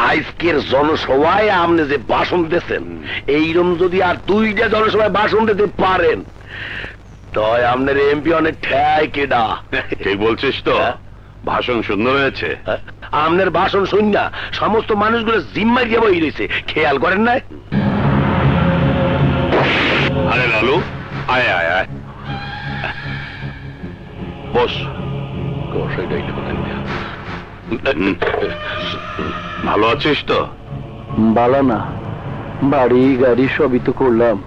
আজকের জনসভায় আপনি যে ভাষণ দিয়েছেন, এইরকম যদি আর 2টা জনসভায় ভাষণ দিতে পারেন, তাই আপনার এমপি অনেক ঠেয় কেডা। ঠিক বলছিস তো? ভাষণ সুন্দর হয়েছে। আপনার ভাষণ শুন না সমস্ত মানুষগুলো জিম্মাই দিয়ে বই রয়েছে, খেয়াল করেন না? আরে লালু, আয় আয় আয়, বস। ভালো আছিস তো? বালা না, বাড়ি গাড়ি সবই তো করলাম,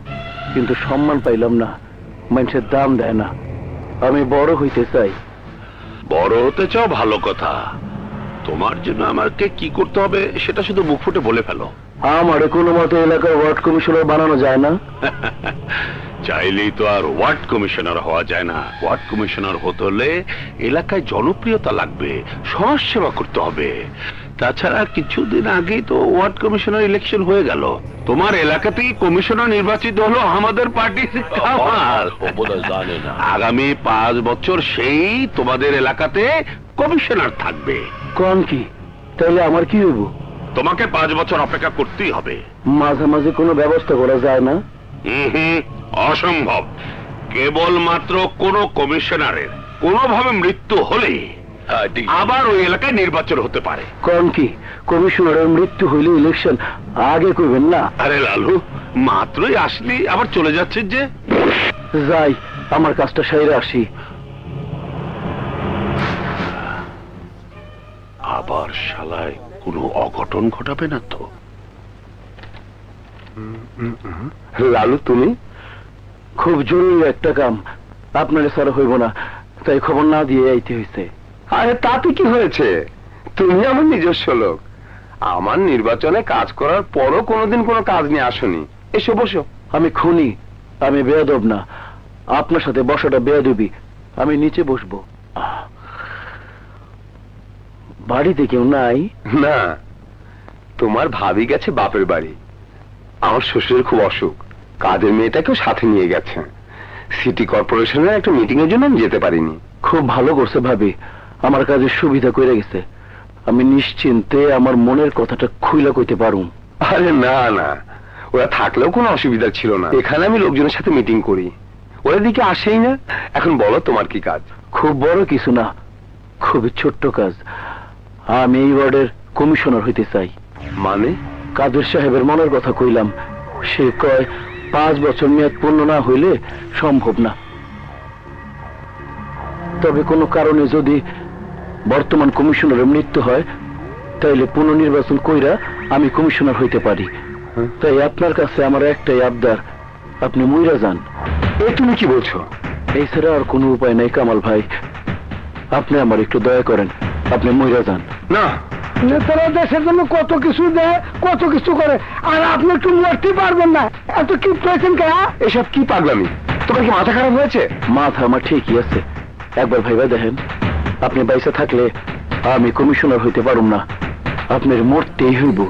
কিন্তু সম্মান পাইলাম না, মানুষের দাম দেয় না। আমি বড় হইতে চাই। বড় হতে চাও, ভালো কথা। তোমার জন্য আমাকে কি করতে হবে সেটা শুধু মুখ ফুটে বলে ফেলো। আমারে কোনো মতে এলাকার ওয়ার্ড কমিশনার বানানো যায় না? চাইলেই তো আর ওয়ার্ড কমিশনার হওয়া যায় না। ওয়ার্ড কমিশনার হতে হলে এলাকায় জনপ্রিয়তা লাগবে, সমাজ সেবা করতে হবে। তাছাড়া কিছুদিন আগেই তো ওয়ার্ড কমিশনার ইলেকশন হয়ে গেল। তোমার এলাকাতেই কমিশনার নির্বাচিত হলো আমাদের পার্টির কামাল। জানে না আগামী 5 বছর সেই তোমাদের এলাকাতে কমিশনার থাকবে। কোন কি? তাইলে আমার কি হইব? তোমাকে 5 বছর অপেক্ষা করতেই হবে। মাঝে মাঝে কোনো ব্যবস্থা করা যায় না? অসম্ভব। কেবলমাত্র কোন কমিশনারের কোনোভাবে মৃত্যু হলে আবার ওই এলাকায় নির্বাচন হতে পারে। কোন কি? কমিশনারের মৃত্যু হইলে ইলেকশন আগে করবেন না? আরে লালু, মাত্রই আসলি আবার চলে যাচ্ছিস যে? যাই, আমার কাজটা সাইরে আসি। আবার শালায় কোনো অঘটন ঘটাবে না তো? লালু, তুমি? খুব জরুরি একটা কাম, আপনার ছাড়া হইব না, তাই খবর না দিয়ে আইতে হয়েছে। আরে তাতে কি হয়েছে? তুমি আমার নিজস্ব লোক। আমার নির্বাচনে কাজ করার পরও কোনোদিন কোনো কাজ নিয়ে আসনি। এসো বসো। আমি খুনি, আমি বেয়াদব না। আপনার সাথে বসাটা বেয়াদবি। আমি নিচে বসবো। বাড়িতে কেউ নাই? না, তোমার ভাবি গেছে বাপের বাড়ি। আমার শ্বশুরের খুব অসুখ, কাজের মেয়েটাকেও সাথে নিয়ে গেছে। সিটি কর্পোরেশনের একটা মিটিং এর জন্য আমি যেতে পারিনি। খুব ভালো করছে ভাবি, আমার কাজের সুবিধা করে গেছে। আমি নিশ্চিন্তে আমার মনের কথাটা খুইলা কইতে পারুম। আরে না না, ওরা থাকলেও কোনো অসুবিধা ছিল না। এখানে আমি লোকজনের সাথে মিটিং করি, ওরা দিকে আসেই না। এখন বলো তোমার কি কাজ? খুব বড় কিছু না, খুবই ছোট্ট কাজ। আমি এই ওয়ার্ডের কমিশনার হইতে চাই। মানে? কাদের সাহেবের মনের কথা কইলাম, সে কয় 5 বছর মেয়াদ পূর্ণ না হইলে সম্ভব না। তবে কোনো কারণে যদি বর্তমান কমিশনারের মৃত্যু হয়, তাইলে পুনর্নির্বাচন কইরা আমি কমিশনার হইতে পারি। তাই আপনার কাছে আমার একটাই আবদার, আপনি মইরা যান। এ তুমি কি বলছো? এই ছাড়া আর কোনো উপায় নাই কামাল ভাই, আপনি আমার একটু দয়া করেন, আপনি মইরা যান। না, নেতারা দেশের জন্য কত কিছু দেয়, কত কিছু করে, আর আপনি একটু মরতে পারবেন না। এত কি পেয়েছেন কে? এসব কি পাগলামি? তোমার কি মাথা খারাপ হয়েছে? মাথা আমার ঠিকই আছে, একবার ভাইবা দেখেন। আপনি বাইসা থাকলে আমি কমিশনার হইতে পারুম না, আপনার মরতেই হইব।